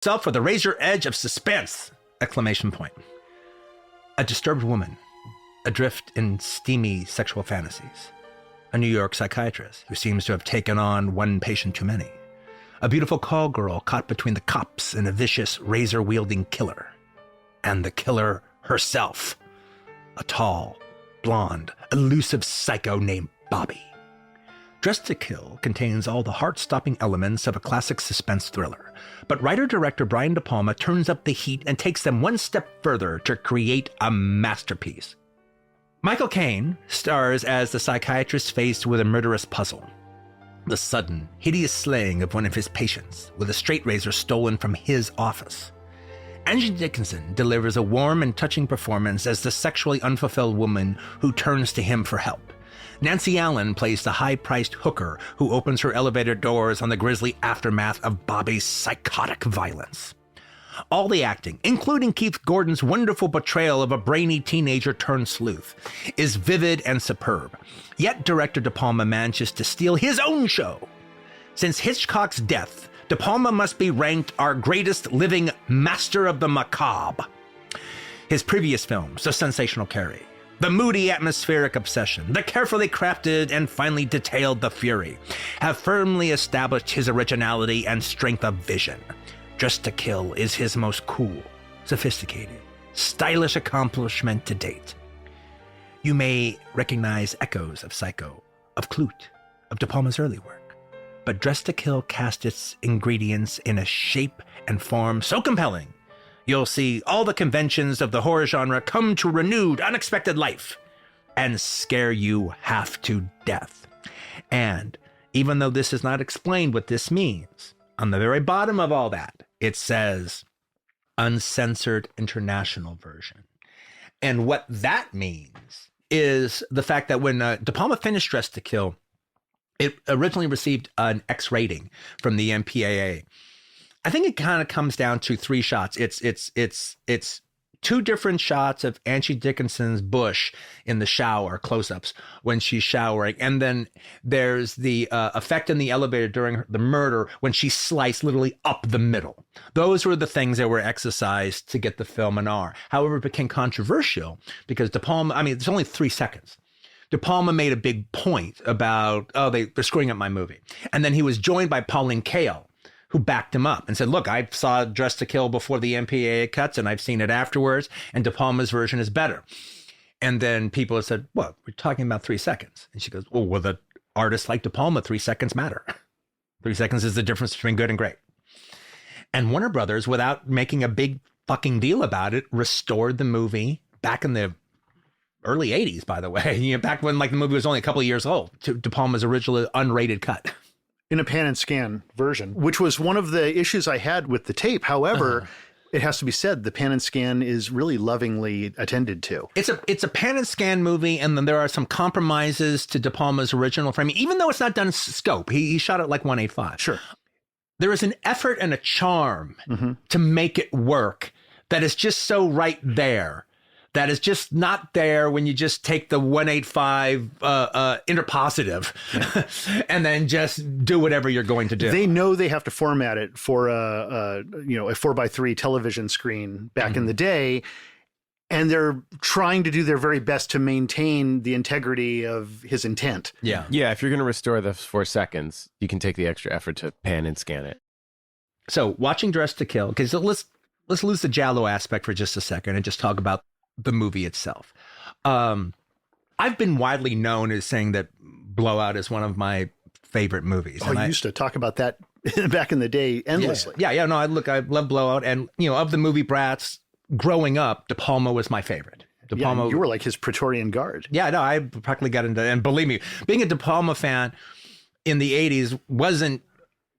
Self for the razor edge of suspense! Exclamation point. A disturbed woman, adrift in steamy sexual fantasies. A New York psychiatrist who seems to have taken on one patient too many. A beautiful call girl caught between the cops and a vicious razor-wielding killer. And the killer herself. A tall, blonde, elusive psycho named Bobby. Dressed to Kill contains all the heart-stopping elements of a classic suspense thriller, but writer-director Brian De Palma turns up the heat and takes them one step further to create a masterpiece. Michael Caine stars as the psychiatrist faced with a murderous puzzle. The sudden, hideous slaying of one of his patients with a straight razor stolen from his office. Angie Dickinson delivers a warm and touching performance as the sexually unfulfilled woman who turns to him for help. Nancy Allen plays the high-priced hooker who opens her elevator doors on the grisly aftermath of Bobby's psychotic violence. All the acting, including Keith Gordon's wonderful portrayal of a brainy teenager turned sleuth, is vivid and superb. Yet director De Palma manages to steal his own show. Since Hitchcock's death, De Palma must be ranked our greatest living master of the macabre. His previous films, The Sensational Carrie, The Moody Atmospheric Obsession, The Carefully Crafted and Finely Detailed The Fury, have firmly established his originality and strength of vision. Dressed to Kill is his most cool, sophisticated, stylish accomplishment to date. You may recognize echoes of Psycho, of Clute, of De Palma's early work, but Dressed to Kill cast its ingredients in a shape and form so compelling, you'll see all the conventions of the horror genre come to renewed, unexpected life and scare you half to death. And even though this is not explained what this means, on the very bottom of all that, it says uncensored international version. And what that means is the fact that when De Palma finished Dressed to Kill, it originally received an X rating from the MPAA. I think it kind of comes down to three shots. It's two different shots of Angie Dickinson's bush in the shower, close-ups when she's showering. And then there's the effect in the elevator during the murder when she's sliced literally up the middle. Those were the things that were exercised to get the film an R. However, it became controversial because De Palma, I mean, it's only 3 seconds. De Palma made a big point about, they're screwing up my movie. And then he was joined by Pauline Kael, who backed him up and said, look, I saw Dressed to Kill before the MPAA cuts and I've seen it afterwards, and De Palma's version is better. And then people have said, well, we're talking about 3 seconds. And she goes, well, with an artist like De Palma, 3 seconds matter. 3 seconds is the difference between good and great. And Warner Brothers, without making a big fucking deal about it, restored the movie back in the early 80s, by the way, back when like the movie was only a couple of years old, to De Palma's original unrated cut. In a pan and scan version, which was one of the issues I had with the tape. However, it has to be said, the pan and scan is really lovingly attended to. It's a pan and scan movie, and then there are some compromises to De Palma's original framing, even though it's not done scope. He shot it like 1:8:5. Sure. There is an effort and a charm to make it work that is just so right there. That is just not there when you just take the 1:8:5 interpositive and then just do whatever you're going to do. They know they have to format it for a 4:3 television screen back in the day, and they're trying to do their very best to maintain the integrity of his intent. Yeah. If you're going to restore the 4 seconds, you can take the extra effort to pan and scan it. So watching Dressed to Kill, because let's lose the Giallo aspect for just a second and just talk about the movie itself. I've been widely known as saying that Blowout is one of my favorite movies. Oh, I used to talk about that back in the day endlessly. Yeah. No, I love Blowout, and of the movie brats growing up, De Palma was my favorite. De Palma, you were like his Praetorian Guard. Yeah, no, I practically got into, and believe me, being a De Palma fan in the 80s wasn't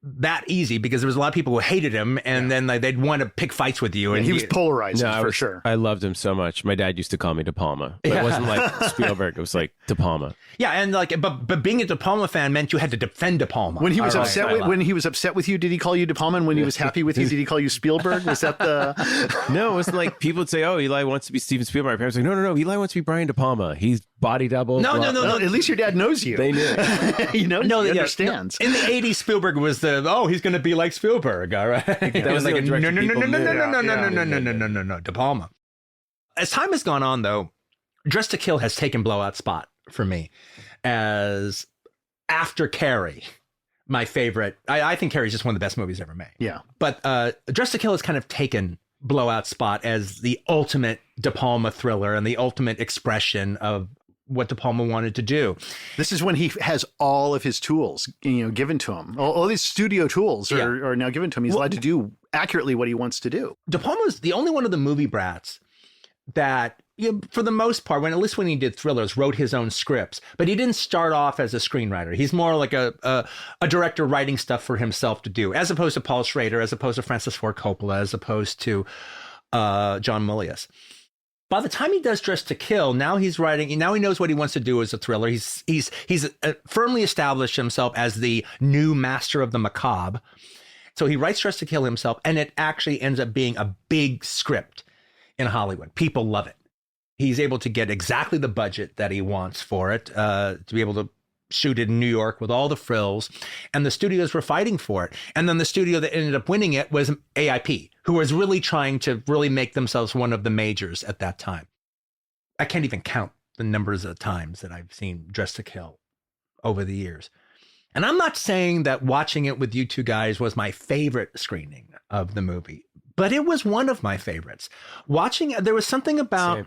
that easy because there was a lot of people who hated him, and then they'd want to pick fights with you. And he was polarizing for sure. I loved him so much. My dad used to call me De Palma, but it wasn't like Spielberg. It was like De Palma. Yeah, and but being a De Palma fan meant you had to defend De Palma. When he was when he was upset with you, did he call you De Palma? And when he was happy with you, did he call you Spielberg? Was that the? No, it was like people would say, "Oh, Eli wants to be Steven Spielberg." My parents were like, "No. Eli wants to be Brian De Palma. He's body double. No. Well, at least your dad knows you. They knew. He knows. No, he yeah, understands. No. In the 80s, Spielberg was he's going to be like Spielberg, all right? That was like, the director people knew. no, De Palma. As time has gone on, though, Dress to Kill has taken blowout spot for me as after Carrie, my favorite. I think Carrie's just one of the best movies ever made. Yeah. But Dress to Kill has kind of taken blowout spot as the ultimate De Palma thriller and the ultimate expression of what De Palma wanted to do. This is when he has all of his tools, given to him. All these studio tools are now given to him. He's allowed to do accurately what he wants to do. De Palma's the only one of the movie brats that, for the most part, at least when he did thrillers, wrote his own scripts. But he didn't start off as a screenwriter. He's more like a director writing stuff for himself to do, as opposed to Paul Schrader, as opposed to Francis Ford Coppola, as opposed to John Milius. By the time he does Dress to Kill, now he's writing. Now he knows what he wants to do as a thriller. He's firmly established himself as the new master of the macabre. So he writes Dress to Kill himself, and it actually ends up being a big script in Hollywood. People love it. He's able to get exactly the budget that he wants for it, to be able to shoot it in New York with all the frills, and the studios were fighting for it. And then the studio that ended up winning it was AIP, who was really trying to really make themselves one of the majors at that time. I can't even count the numbers of times that I've seen Dress to Kill over the years. And I'm not saying that watching it with you two guys was my favorite screening of the movie, but it was one of my favorites. There was something about,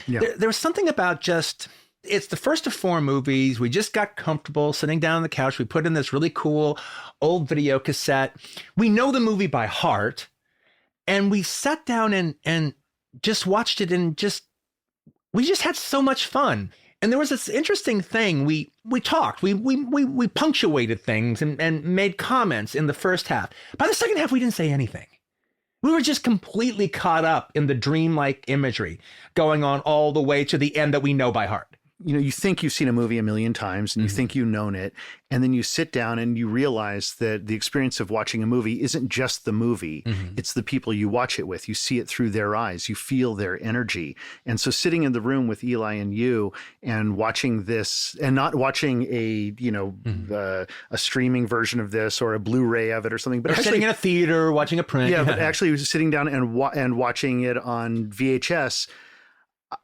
there was something about just, it's the first of 4 movies. We just got comfortable sitting down on the couch. We put in this really cool old video cassette. We know the movie by heart, and we sat down and just watched it, and we just had so much fun. And there was this interesting thing. We talked, we punctuated things and made comments in the first half. By the second half, we didn't say anything. We were just completely caught up in the dreamlike imagery going on all the way to the end that we know by heart. You think you've seen a movie a million times and you think you've known it. And then you sit down and you realize that the experience of watching a movie isn't just the movie. It's the people you watch it with. You see it through their eyes. You feel their energy. And so sitting in the room with Eli and you and watching this, and not watching a streaming version of this or a Blu-ray of it or something, but actually sitting in a theater watching a print. Yeah, but actually sitting down and watching it on VHS,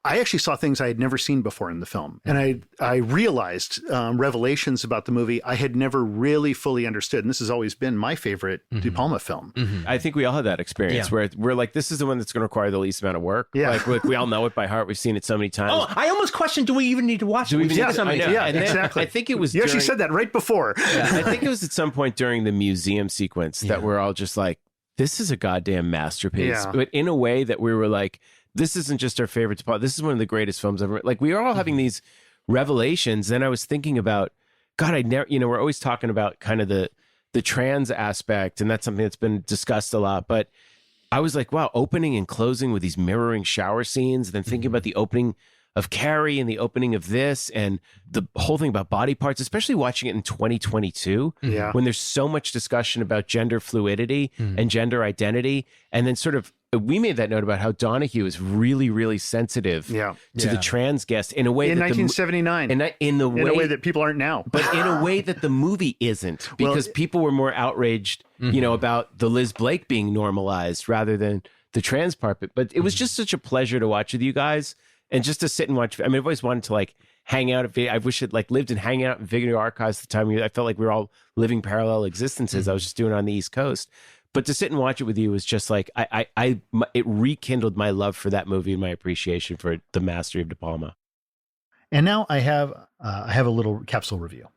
I actually saw things I had never seen before in the film. And I realized revelations about the movie I had never really fully understood. And this has always been my favorite De Palma film. I think we all had that experience where we're like, this is the one that's going to require the least amount of work. Yeah. Like we all know it by heart. We've seen it so many times. Oh, I almost questioned, do we even need to watch it? We've seen it so many times. Yeah, exactly. I think it was You actually said that right before. I think it was at some point during the museum sequence that we're all just like, this is a goddamn masterpiece. Yeah. But in a way that we were like, this isn't just our favorite spot. This is one of the greatest films ever. Like, we are all having these revelations. Then I was thinking about, God, we're always talking about kind of the trans aspect, and that's something that's been discussed a lot. But I was like, wow, opening and closing with these mirroring shower scenes, then thinking about the opening of Carrie and the opening of this and the whole thing about body parts, especially watching it in 2022, when there's so much discussion about gender fluidity and gender identity. And then sort of, we made that note about how Donahue is really, really sensitive to the trans guest in a way in that 1979, in a way that people aren't now, but in a way that the movie isn't, because people were more outraged, about the Liz Blake being normalized rather than the trans part. But it was just such a pleasure to watch with you guys and just to sit and watch. I mean, I've always wanted to hang out at I wish it lived and hang out in Video Archives at the time. I felt like we were all living parallel existences. I was just doing it on the East Coast. But to sit and watch it with you was just like, it rekindled my love for that movie and my appreciation for the mastery of De Palma. And now I have a little capsule review.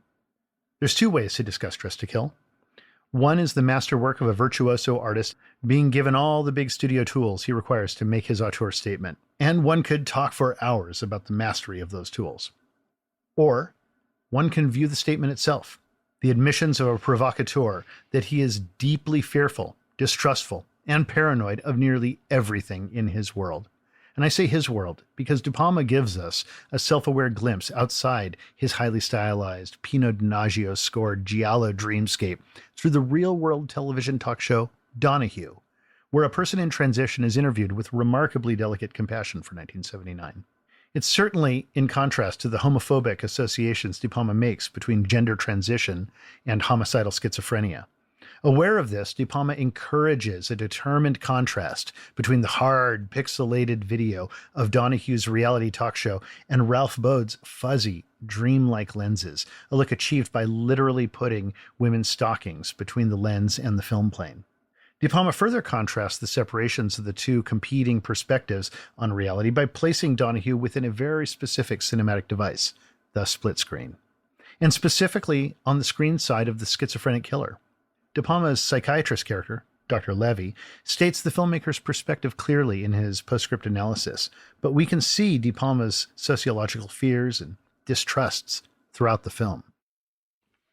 There's 2 ways to discuss Dress to Kill. One is the masterwork of a virtuoso artist being given all the big studio tools he requires to make his auteur statement. And one could talk for hours about the mastery of those tools. Or one can view the statement itself, the admissions of a provocateur that he is deeply fearful, distrustful, and paranoid of nearly everything in his world. And I say his world because De Palma gives us a self-aware glimpse outside his highly stylized, Pino Donaggio scored giallo dreamscape through the real-world television talk show Donahue, where a person in transition is interviewed with remarkably delicate compassion for 1979. It's certainly in contrast to the homophobic associations De Palma makes between gender transition and homicidal schizophrenia. Aware of this, De Palma encourages a determined contrast between the hard, pixelated video of Donahue's reality talk show and Ralph Bode's fuzzy, dreamlike lenses, a look achieved by literally putting women's stockings between the lens and the film plane. De Palma further contrasts the separations of the two competing perspectives on reality by placing Donahue within a very specific cinematic device, the split screen, and specifically on the screen side of the schizophrenic killer. De Palma's psychiatrist character, Dr. Levy, states the filmmaker's perspective clearly in his postscript analysis, but we can see De Palma's sociological fears and distrusts throughout the film.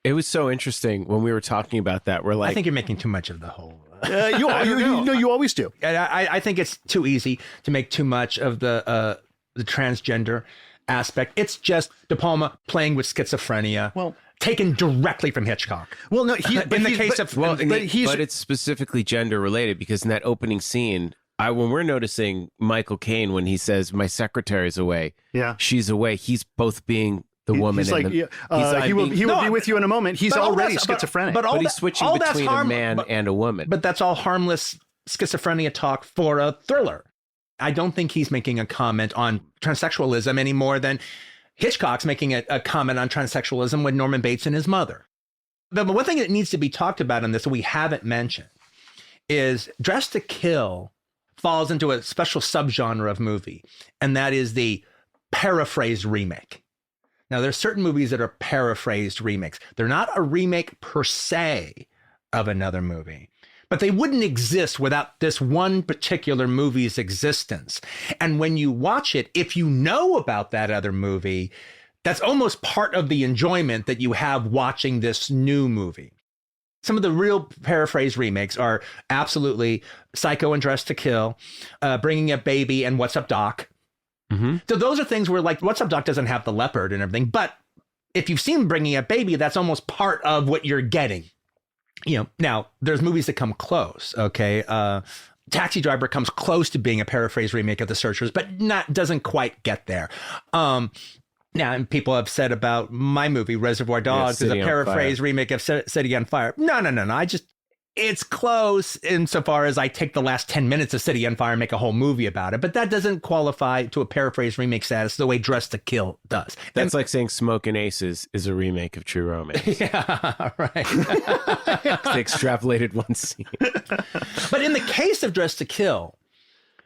It was so interesting when we were talking about that. We're like, I think you're making too much of the whole. You always do. I think it's too easy to make too much of the transgender aspect. It's just De Palma playing with schizophrenia. Well, taken directly from Hitchcock. Well, no, but it's specifically gender related because in that opening scene, when we're noticing Michael Caine when he says my secretary's away, she's away. He's both being the woman. He's like, he will be with you in a moment. He's already schizophrenic, but he's switching between a man and a woman. But that's all harmless schizophrenia talk for a thriller. I don't think he's making a comment on transsexualism any more than Hitchcock's making a comment on transsexualism with Norman Bates and his mother. But one thing that needs to be talked about in this that we haven't mentioned is Dressed to Kill falls into a special subgenre of movie, and that is the paraphrased remake. Now, there's certain movies that are paraphrased remakes. They're not a remake per se of another movie, but they wouldn't exist without this one particular movie's existence. And when you watch it, if you know about that other movie, that's almost part of the enjoyment that you have watching this new movie. Some of the real paraphrase remakes are absolutely Psycho and Dressed to Kill, Bringing Up Baby and What's Up, Doc. Mm-hmm. So those are things where, like, What's Up, Doc doesn't have the leopard and everything, but if you've seen Bringing Up Baby, that's almost part of what you're getting. You know, now there's movies that come close. Okay. Taxi Driver comes close to being a paraphrase remake of The Searchers, but doesn't quite get there. Now, and people have said about my movie, Reservoir Dogs, is a paraphrase remake of City on Fire. No. It's close insofar as I take the last 10 minutes of City on Fire and make a whole movie about it, but that doesn't qualify to a paraphrase remake status the way Dressed to Kill does. That's like saying Smokin' Aces is a remake of True Romance. Yeah, right. They extrapolated one scene. But in the case of Dressed to Kill,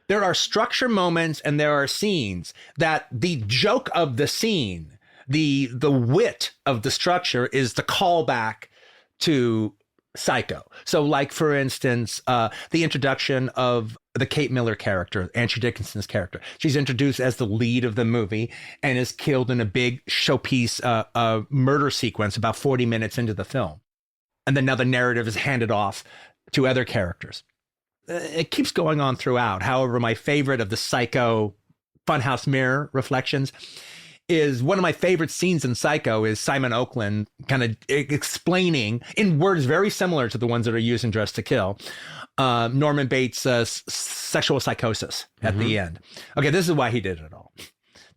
there are structure moments and there are scenes that the joke of the scene, the wit of the structure is the callback to Psycho. So, like, for instance, the introduction of the Kate Miller character, Andrew Dickinson's character. She's introduced as the lead of the movie and is killed in a big showpiece murder sequence about 40 minutes into the film. And then now the narrative is handed off to other characters. It keeps going on throughout. However, my favorite of the Psycho Funhouse Mirror reflections is one of my favorite scenes in Psycho is Simon Oakland kind of explaining in words very similar to the ones that are used in Dressed to Kill, Norman Bates' sexual psychosis at the end. Okay, this is why he did it all.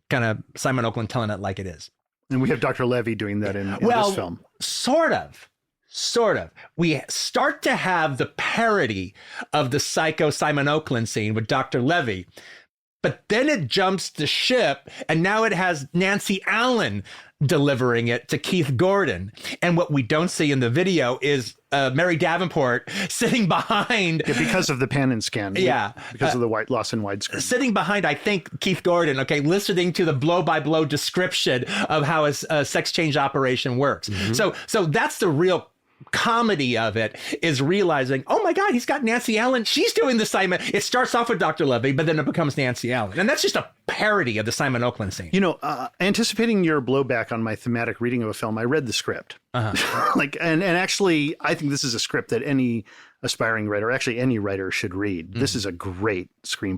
Kind of Simon Oakland telling it like it is. And we have Dr. Levy doing that in this film. Sort of. We start to have the parody of the Psycho Simon Oakland scene with Dr. Levy. But then it jumps the ship, and now it has Nancy Allen delivering it to Keith Gordon. And what we don't see in the video is Mary Davenport sitting behind. Yeah, because of the pan and scan. Yeah. Because of the loss in widescreen. Sitting behind, I think, Keith Gordon, okay, listening to the blow-by-blow description of how a sex change operation works. Mm-hmm. So that's the real comedy of it, is realizing, oh my God, he's got Nancy Allen. She's doing the Simon. It starts off with Dr. Levy, but then it becomes Nancy Allen. And that's just a parody of the Simon Oakland scene. You know, anticipating your blowback on my thematic reading of a film, I read the script. And actually, I think this is a script that any aspiring writer, actually any writer, should read. This is a great screenplay.